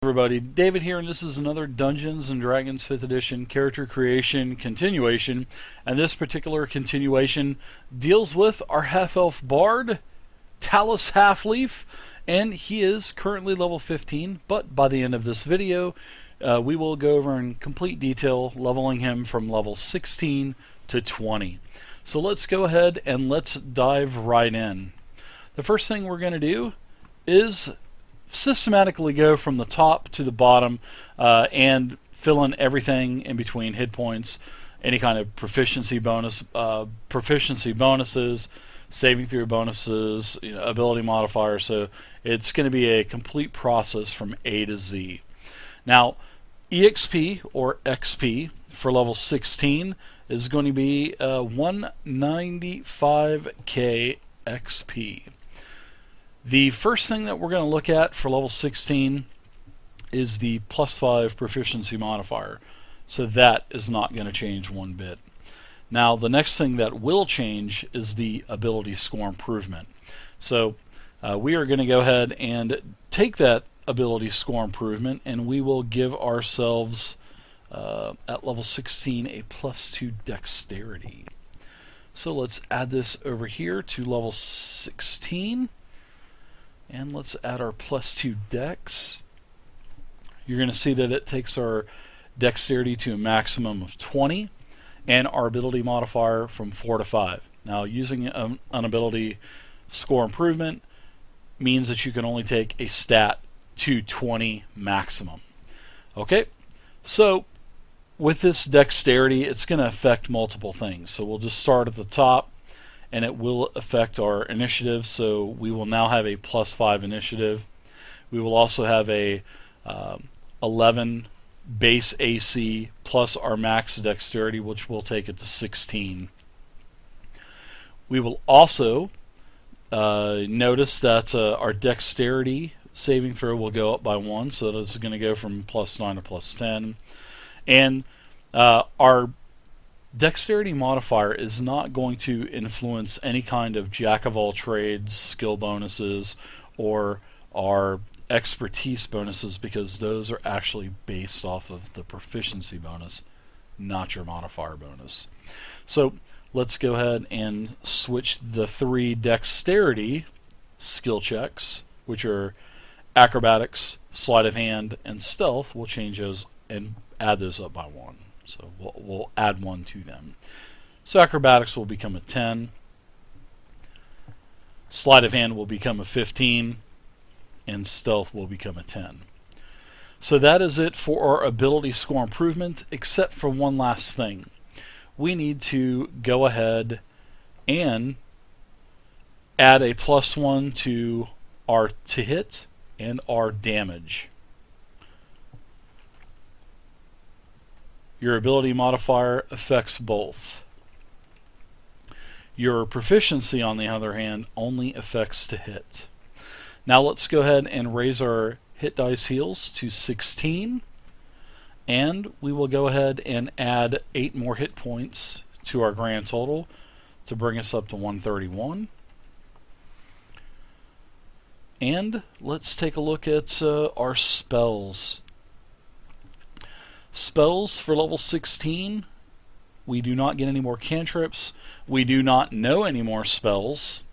Everybody, David here, and this is another Dungeons & Dragons 5th edition character creation continuation, and this particular continuation deals with our half-elf bard, Talus Halfleaf, and he is currently level 15, but by the end of this video we will go over in complete detail leveling him from level 16 to 20. So let's go ahead and let's dive right in. The first thing we're going to do is systematically go from the top to the bottom and fill in everything in between: hit points, any kind of proficiency bonuses, saving throw bonuses, ability modifiers. So it's going to be a complete process from A to Z. Now, EXP or XP for level 16 is going to be 195k XP. The first thing that we're going to look at for level 16 is the +5 proficiency modifier. So that is not going to change one bit. Now, the next thing that will change is the ability score improvement. So we are going to go ahead and take that ability score improvement, and we will give ourselves at level 16 a +2 dexterity. So let's add this over here to level 16. And let's add our +2 dex. You're going to see that it takes our dexterity to a maximum of 20 and our ability modifier from 4 to 5. Now, using an ability score improvement means that you can only take a stat to 20 maximum. Okay, so with this dexterity, it's going to affect multiple things. So we'll just start at the top, and it will affect our initiative. So we will now have a +5 initiative. We will also have a 11 base AC plus our max dexterity, which will take it to 16. We will also notice that our dexterity saving throw will go up by 1, so that's going to go from +9 to +10. And our dexterity modifier is not going to influence any kind of jack of all trades skill bonuses or our expertise bonuses, because those are actually based off of the proficiency bonus, not your modifier bonus. So let's go ahead and switch the 3 dexterity skill checks, which are acrobatics, sleight of hand, and stealth. We'll change those and add those up by 1. So we'll add 1 to them. So acrobatics will become a 10. Sleight of hand will become a 15. And stealth will become a 10. So that is it for our ability score improvement, except for one last thing. We need to go ahead and add a +1 to our to hit and our damage. Your ability modifier affects both. Your proficiency, on the other hand, only affects to hit. Now let's go ahead and raise our hit dice heals to 16, and we will go ahead and add 8 more hit points to our grand total to bring us up to 131. And let's take a look at our spells. Spells for level 16, we do not get any more cantrips, we do not know any more spells,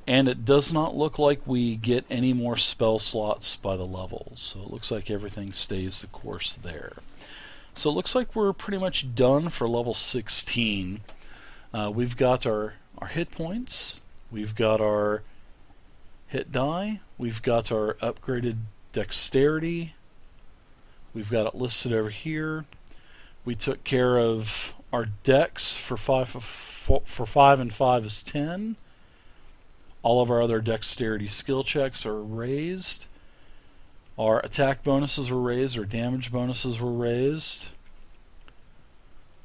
and it does not look like we get any more spell slots by the level. So it looks like everything stays the course there. So it looks like we're pretty much done for level 16. We've got our hit points, we've got our hit die, we've got our upgraded dexterity. We've got it listed over here. We took care of our dex for 5 and 5 is 10. All of our other dexterity skill checks are raised. Our attack bonuses were raised. Our damage bonuses were raised.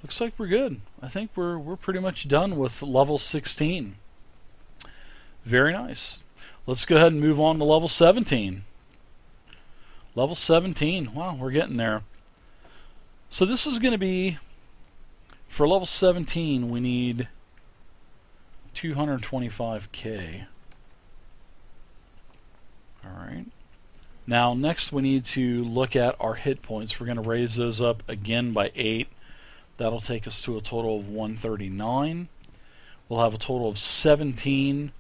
Looks like we're good. I think we're pretty much done with level 16. Very nice. Let's go ahead and move on to level 17. Level 17, wow, we're getting there. So this is going to be, for level 17, we need 225k. Alright. Now next we need to look at our hit points. We're going to raise those up again by 8. That'll take us to a total of 139. We'll have a total of 17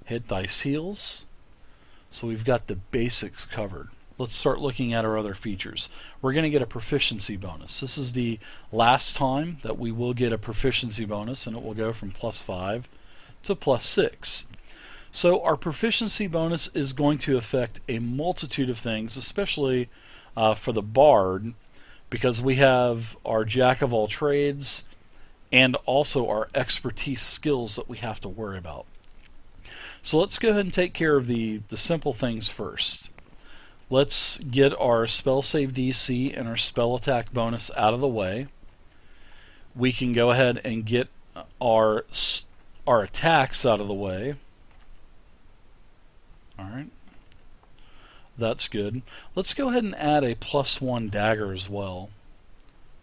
hit dice heals. So we've got the basics covered. Let's start looking at our other features. We're going to get a proficiency bonus. This is the last time that we will get a proficiency bonus, and it will go from +5 to +6. So our proficiency bonus is going to affect a multitude of things, especially for the bard, because we have our jack of all trades and also our expertise skills that we have to worry about. So let's go ahead and take care of the simple things first. Let's get our spell save DC and our spell attack bonus out of the way. We can go ahead and get our attacks out of the way. Alright. That's good. Let's go ahead and add a +1 dagger as well.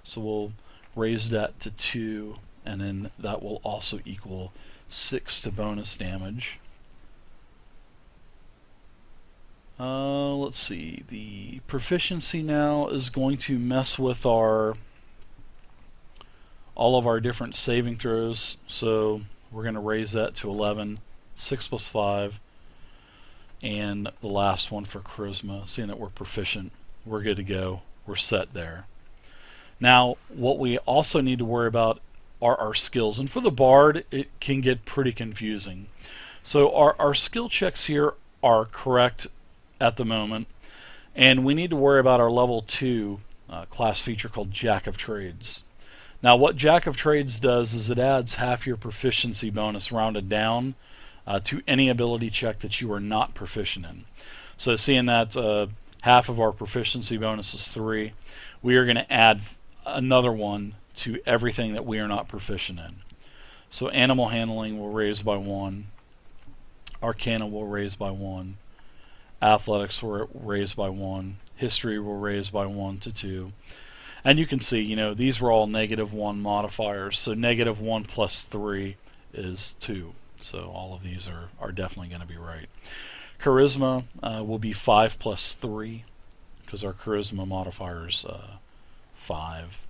So we'll raise that to 2, and then that will also equal 6 to bonus damage. Let's see. The proficiency now is going to mess with all of our different saving throws. So we're going to raise that to 11, 6 + 5, and the last one for charisma. Seeing that we're proficient, we're good to go. We're set there. Now, what we also need to worry about are our skills. And for the bard, it can get pretty confusing. So our skill checks here are correct at the moment, and we need to worry about our level 2 class feature called Jack of Trades. Now what Jack of Trades does is it adds half your proficiency bonus rounded down to any ability check that you are not proficient in. So seeing that half of our proficiency bonus is 3, we are going to add another one to everything that we are not proficient in. So animal handling will raise by 1, Arcana will raise by 1, Athletics will raise by 1, History will raise by 1 to 2. And you can see, you know, these were all -1 modifiers, so -1 + 3 is 2. So all of these are definitely going to be right. Charisma will be 5 + 3, because our charisma modifier is 5.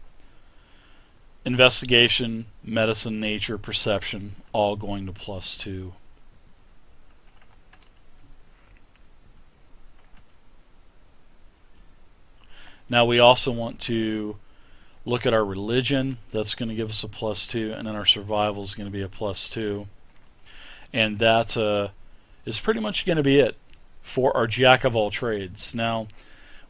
Investigation, medicine, nature, perception, all going to +2. Now we also want to look at our religion. That's going to give us a +2, and then our survival is going to be a +2. And that is pretty much going to be it for our Jack of all trades. Now,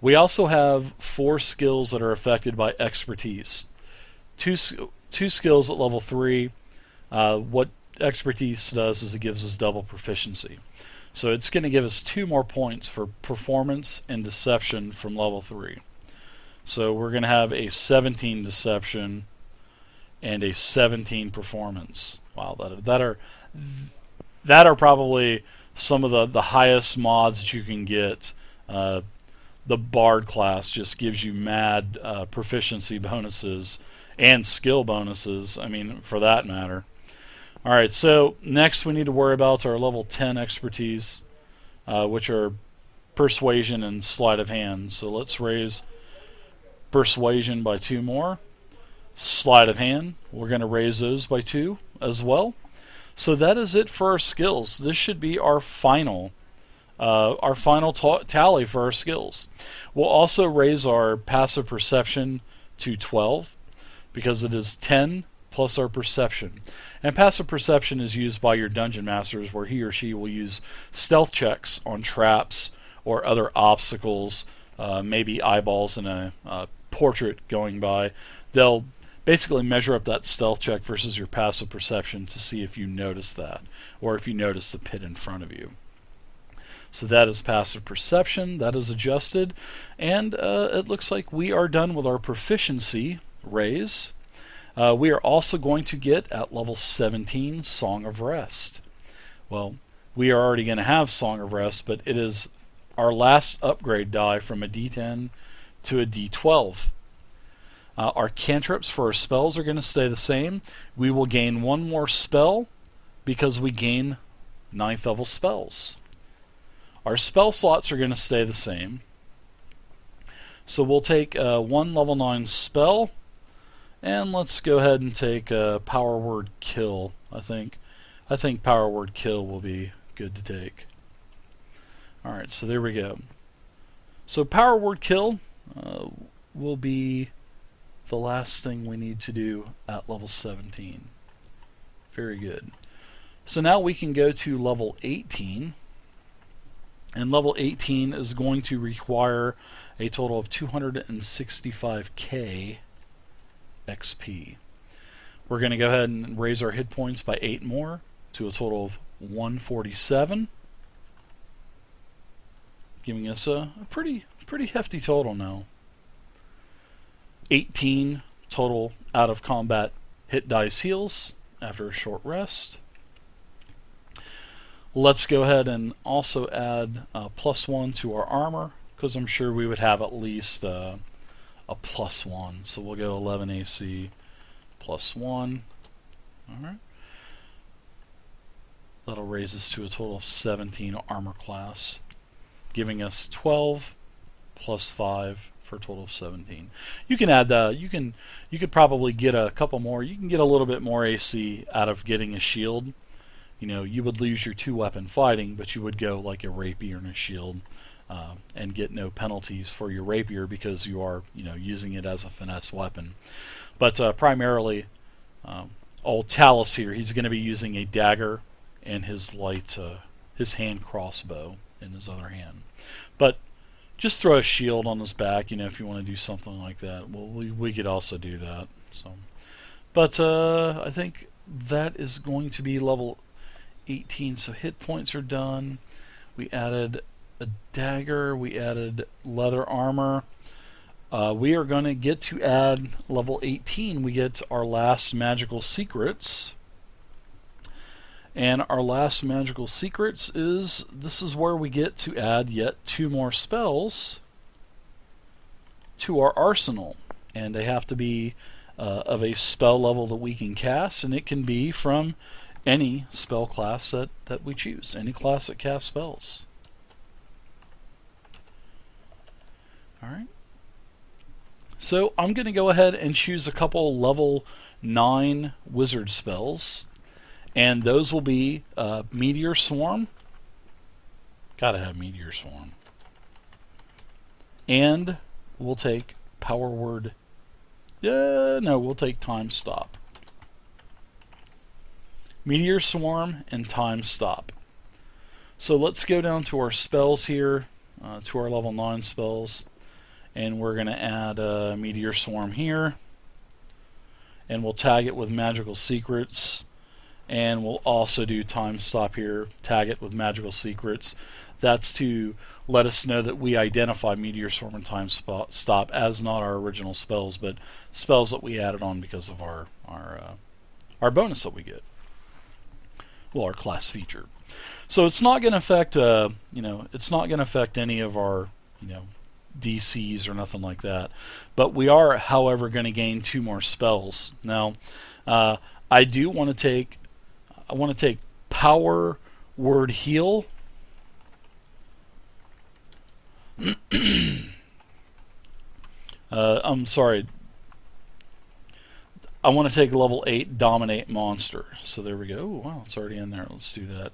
we also have 4 skills that are affected by expertise. Two skills at level 3. What expertise does is it gives us double proficiency. So it's going to give us 2 more points for performance and deception from level 3. So we're going to have a 17 deception and a 17 performance. Wow, that are probably some of the highest mods that you can get. The Bard class just gives you mad proficiency bonuses and skill bonuses, I mean, for that matter. Alright, so next we need to worry about our level 10 expertise, which are Persuasion and Sleight of Hand. So let's raise Persuasion by 2 more. Sleight of Hand, we're going to raise those by 2 as well. So that is it for our skills. This should be our final tally for our skills. We'll also raise our passive perception to 12 because it is 10 plus our perception. And passive perception is used by your dungeon masters, where he or she will use stealth checks on traps or other obstacles, maybe eyeballs in a portrait going by. They'll basically measure up that stealth check versus your passive perception to see if you notice that, or if you notice the pit in front of you. So that is passive perception. That is adjusted, and it looks like we are done with our proficiency raise. We are also going to get at level 17 Song of Rest. Well, we are already going to have Song of Rest, but it is our last upgrade die from a D10 to a D12. Our cantrips for our spells are going to stay the same. We will gain 1 more spell because we gain 9th level spells. Our spell slots are going to stay the same. So we'll take one level 9 spell, and let's go ahead and take Power Word Kill. I think Power Word Kill will be good to take. Alright, so there we go. So Power Word Kill will be the last thing we need to do at level 17. Very good. So now we can go to level 18. And level 18 is going to require a total of 265k XP. We're going to go ahead and raise our hit points by 8 more to a total of 147, giving us a pretty hefty total now. 18 total out of combat hit dice heals after a short rest. Let's go ahead and also add +1 to our armor, because I'm sure we would have at least a +1. So we'll go 11 AC +1. Alright. That'll raise us to a total of 17 armor class, giving us 12 plus 5 for a total of 17. You can add you could probably get a couple more. You can get a little bit more AC out of getting a shield. You know, you would lose your 2-weapon fighting, but you would go like a rapier and a shield, and get no penalties for your rapier because you are, you know, using it as a finesse weapon. But primarily, old Talus here, he's going to be using a dagger and his his hand crossbow in his other hand. But just throw a shield on his back, you know, if you want to do something like that. Well, we could also do that. So, but I think that is going to be level 18. So hit points are done. We added a dagger. We added leather armor. We are going to get to add level 18. We get our last magical secrets. And our last magical secrets this is where we get to add yet 2 more spells to our arsenal. And they have to be of a spell level that we can cast, and it can be from any spell class that we choose, any class that casts spells. Alright. So I'm going to go ahead and choose a couple level 9 wizard spells, and those will be Meteor Swarm. Gotta have Meteor Swarm. And we'll take Power Word. No, we'll take Time Stop. Meteor Swarm and Time Stop. So let's go down to our spells here, to our level 9 spells, and we're going to add Meteor Swarm here, and we'll tag it with Magical Secrets, and we'll also do Time Stop here, tag it with Magical Secrets. That's to let us know that we identify Meteor Swarm and Time Stop as not our original spells, but spells that we added on because of our bonus that we get. Well, our class feature. So it's not going to affect, it's not going to affect any of our, DCs or nothing like that. But we are, however, going to gain 2 more spells. Now, I want to take Power Word Heal. I'm sorry. I want to take level 8 Dominate Monster. So there we go. Ooh, wow, it's already in there. Let's do that.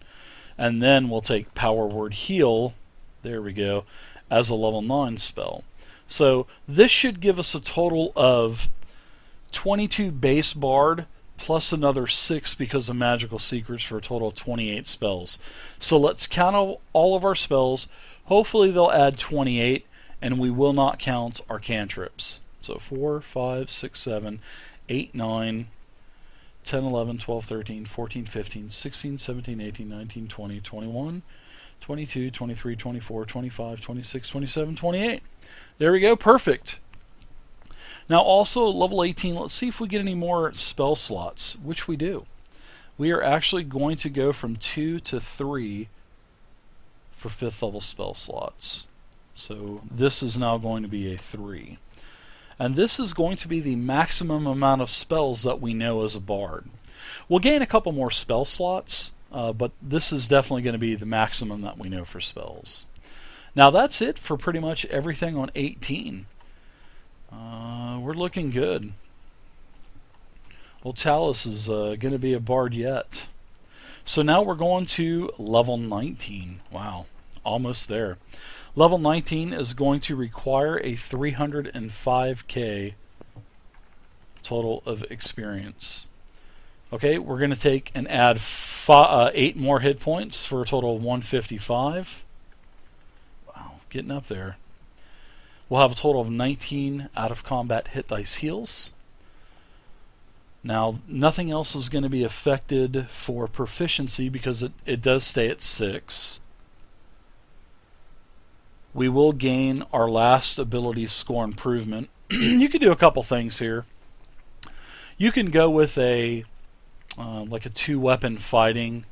And then we'll take Power Word Heal. There we go. As a level 9 spell. So this should give us a total of 22 base Bard plus another 6 because of Magical Secrets for a total of 28 spells. So let's count all of our spells. Hopefully they'll add 28, and we will not count our cantrips. So 4, 5, 6, 7, 8, 9, 10, 11, 12, 13, 14, 15, 16, 17, 18, 19, 20, 21, 22, 23, 24, 25, 26, 27, 28. There we go. Perfect. Now also level 18, let's see if we get any more spell slots, which we do. We are actually going to go from 2 to 3 for 5th level spell slots. So this is now going to be a 3. And this is going to be the maximum amount of spells that we know as a bard. We'll gain a couple more spell slots but this is definitely going to be the maximum that we know for spells. Now that's it for pretty much everything on 18. We're looking good. Well, Talus is going to be a bard yet. So now we're going to level 19. Wow, almost there. Level 19 is going to require a 305k total of experience. Okay, we're going to take and add 8 more hit points for a total of 155. Wow, getting up there. We'll have a total of 19 out of combat hit dice heals. Now, nothing else is going to be affected for proficiency because it does stay at 6. We will gain our last ability score improvement. You can do a couple things here. You can go with a like a 2-weapon fighting,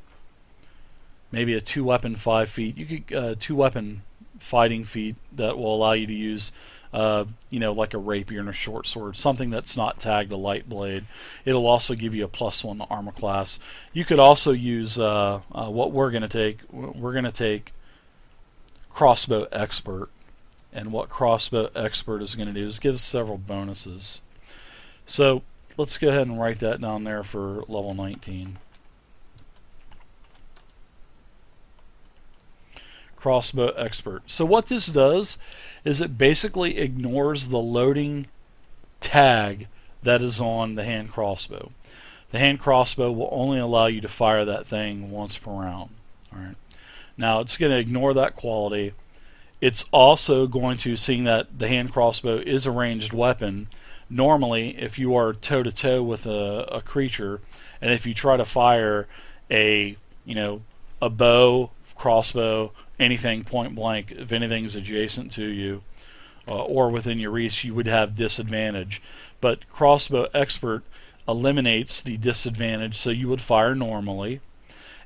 maybe a 2-weapon 5 feet. You could 2-weapon fighting feat that will allow you to use like a rapier and a short sword, something that's not tagged a light blade. It'll also give you a +1 to armor class. You could also use what we're going to take. We're going to take Crossbow Expert, and what Crossbow Expert is going to do is give several bonuses. So let's go ahead and write that down there for level 19. Crossbow Expert. So what this does is it basically ignores the loading tag that is on the hand crossbow. The hand crossbow will only allow you to fire that thing once per round. All right. Now it's going to ignore that quality. It's also going to, seeing that the hand crossbow is a ranged weapon, normally if you are toe-to-toe with a creature, and if you try to fire a bow, crossbow, anything point blank, if anything's adjacent to you or within your reach, you would have disadvantage. But Crossbow Expert eliminates the disadvantage, so you would fire normally.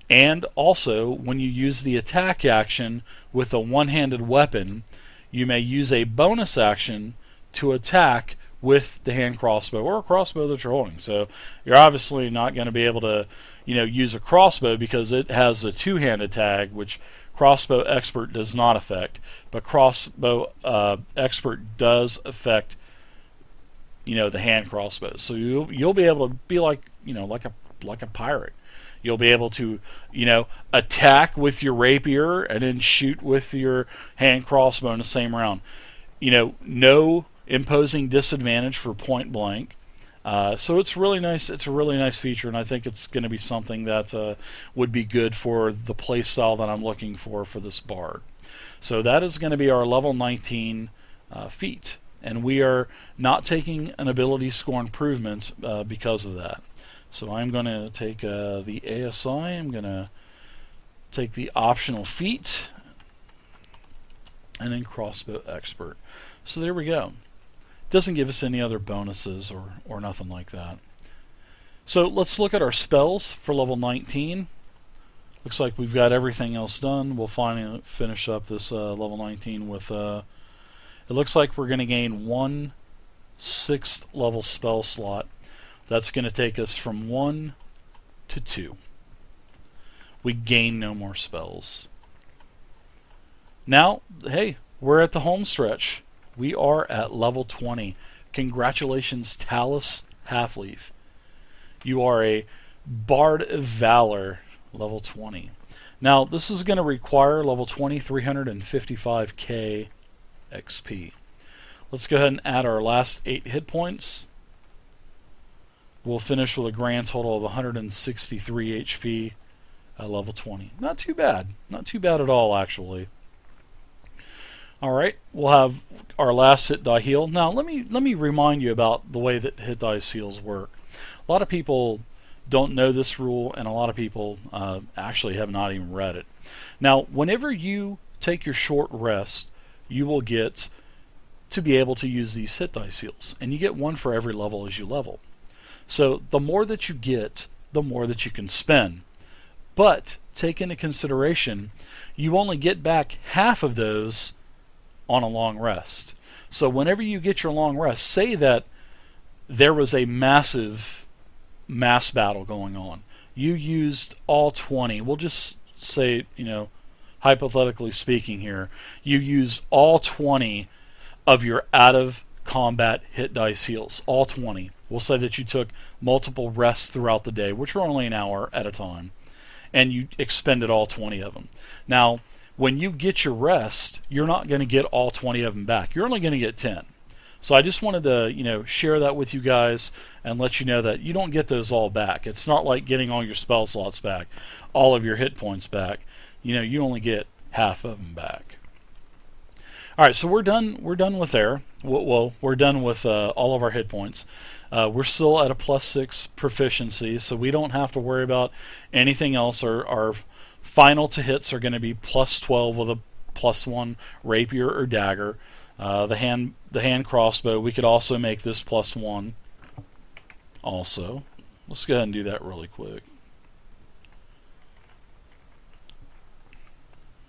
And also, when you use the attack action with a one-handed weapon, you may use a bonus action to attack with the hand crossbow or a crossbow that you're holding. So you're obviously not going to be able to use a crossbow because it has a two-handed tag, which Crossbow Expert does not affect, but Crossbow Expert does affect the hand crossbow. So you'll be able to be like a pirate. You'll be able to attack with your rapier and then shoot with your hand crossbow in the same round. No imposing disadvantage for point blank. So it's really nice. It's a really nice feature, and I think it's going to be something that would be good for the play style that I'm looking for this bard. So that is going to be our level 19 feat, and we are not taking an ability score improvement because of that. So I'm going to take the ASI. I'm going to take the optional feat, and then Crossbow Expert. So there we go. Doesn't give us any other bonuses or nothing like that. So let's look at our spells for level 19. Looks like we've got everything else done. We'll finally finish up this level 19 with it looks like we're going to gain 1 6th level spell slot. That's going to take us from 1 to 2. We gain no more spells. Now, hey, we're at the home stretch. We are at level 20. Congratulations, Talus Halfleaf. You are a Bard of Valor, level 20. Now, this is going to require level 20, 355k XP. Let's go ahead and add our last 8 hit points. We'll finish with a grand total of 163 HP at level 20. Not too bad. Not too bad at all, actually. Alright, we'll have our last hit die heal. Now let me remind you about the way that hit dice heals work. A lot of people don't know this rule, and a lot of people actually have not even read it. Now, whenever you take your short rest, you will get to be able to use these hit dice heals, and you get 1 for every level as you level. So the more that you get, the more that you can spend. But take into consideration, you only get back half of those on a long rest. So whenever you get your long rest, say that there was a massive mass battle going on. you used all 20. We'll just say, hypothetically speaking here, you used all 20 of your out of combat hit dice heals, all 20. We'll say that you took multiple rests throughout the day, which were only an hour at a time, and you expended all 20 of them. Now, when you get your rest, you're not going to get all 20 of them back. You're only going to get 10. So I just wanted to, share that with you guys and let you know that you don't get those all back. It's not like getting all your spell slots back, all of your hit points back. You only get half of them back. All right, so we're done. We're done with there. Well, we're done with all of our hit points. We're still at a +6 proficiency, so we don't have to worry about anything else. Our final to hits are going to be +12 with a +1 rapier or dagger. The hand crossbow, we could also make this +1. Also, let's go ahead and do that really quick.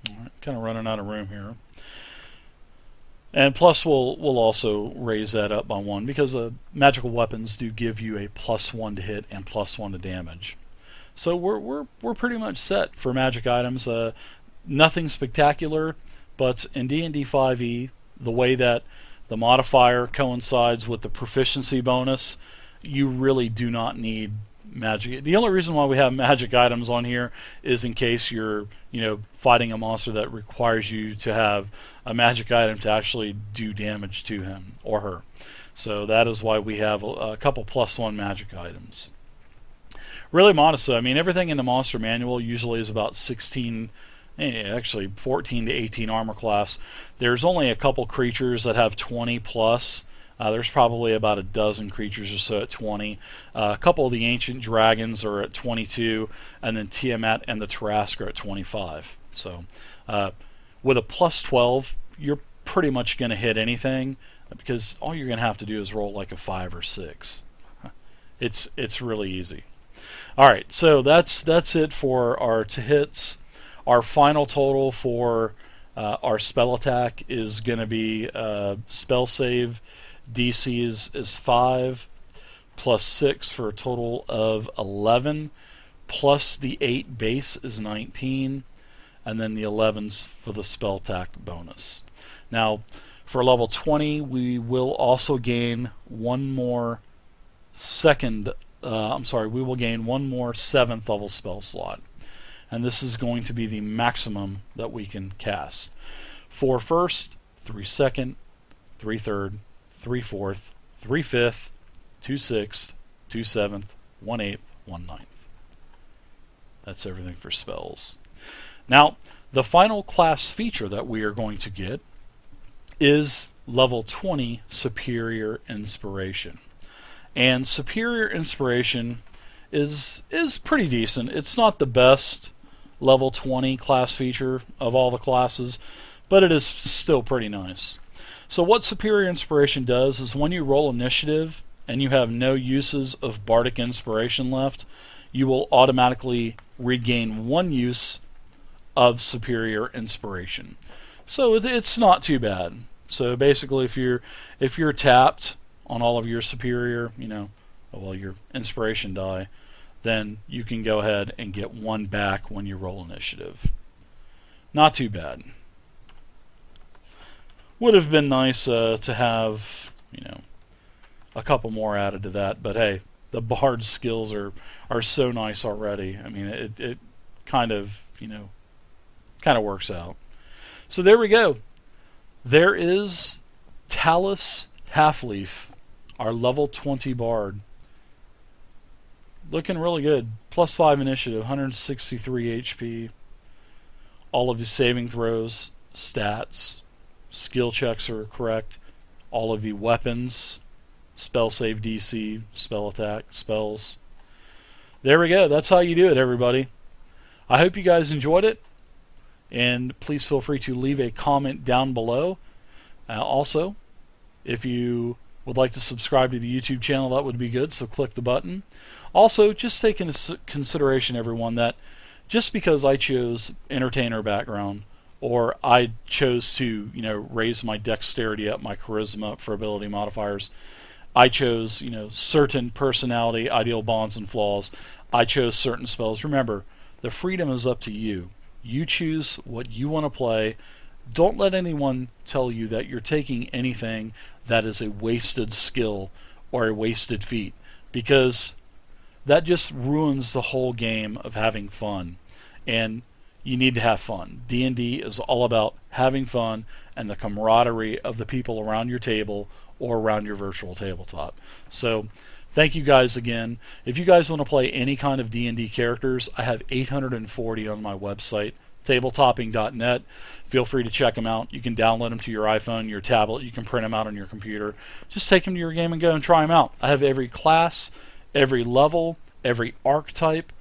All right, kind of running out of room here. And plus, we'll also raise that up by 1 because magical weapons do give you a +1 to hit and +1 to damage. So we're pretty much set for magic items. Nothing spectacular, but in D&D 5e, the way that the modifier coincides with the proficiency bonus, you really do not need magic. The only reason why we have magic items on here is in case you're, fighting a monster that requires you to have a magic item to actually do damage to him or her. So that is why we have a couple +1 magic items. Really modest, though. I mean, everything in the monster manual usually is about 14 to 18 armor class. There's only a couple creatures that have 20 plus. There's probably about a dozen creatures or so at 20. A couple of the ancient dragons are at 22, and then Tiamat and the Tarrasque are at 25. So with a +12, you're pretty much going to hit anything because all you're going to have to do is roll like a 5 or 6. It's really easy. All right, so that's it for our to hits. Our final total for our spell attack is going to be spell save DC is 5 plus 6 for a total of 11, plus the 8 base is 19, and then the 11s for the spell attack bonus. Now, for level 20, we will also gain one more we will gain one more 7th level spell slot. And this is going to be the maximum that we can cast. 4 first, 3 second, 3 third, 3 fourth, 3 fifth, 2 sixth, 2 seventh, 1 eighth, 1 ninth. That's everything for spells. Now, the final class feature that we are going to get is level 20 Superior Inspiration. And Superior Inspiration is pretty decent. It's not the best level 20 class feature of all the classes, but it is still pretty nice. So what Superior Inspiration does is when you roll initiative and you have no uses of Bardic Inspiration left, you will automatically regain 1 use of Superior Inspiration. So it's not too bad. So basically, if you're tapped on all of your Superior, your Inspiration die, then you can go ahead and get 1 back when you roll initiative. Not too bad. Would have been nice to have, a couple more added to that, but hey, the Bard's skills are so nice already. I mean, it kind of works out. So there we go. There is Talus Halfleaf, our level 20 Bard. Looking really good. +5 initiative, 163 HP. All of the saving throws, stats, skill checks are correct. All of the weapons, spell save DC, spell attack, spells. There we go. That's how you do it, everybody. I hope you guys enjoyed it. And please feel free to leave a comment down below. Also, if you would like to subscribe to the YouTube channel, that would be good, so click the button. Also, just take into consideration, everyone, that just because I chose entertainer background, or I chose to, raise my dexterity up, my charisma up for ability modifiers, I chose, certain personality, ideal bonds, and flaws. I chose certain spells. Remember, the freedom is up to you. You choose what you want to play. Don't let anyone tell you that you're taking anything that is a wasted skill or a wasted feat, because that just ruins the whole game of having fun. And you need to have fun. D&D is all about having fun and the camaraderie of the people around your table or around your virtual tabletop. So thank you guys again. If you guys want to play any kind of D&D characters, I have 840 on my website, tabletopping.net. Feel free to check them out. You can download them to your iPhone, your tablet. You can print them out on your computer. Just take them to your game and go and try them out. I have every class, every level, every archetype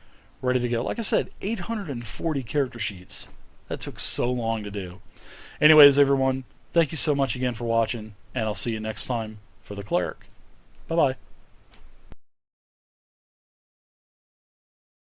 ready to go. Like I said, 840 character sheets. That took so long to do. Anyways, everyone, thank you so much again for watching, and I'll see you next time for the Cleric. Bye-bye.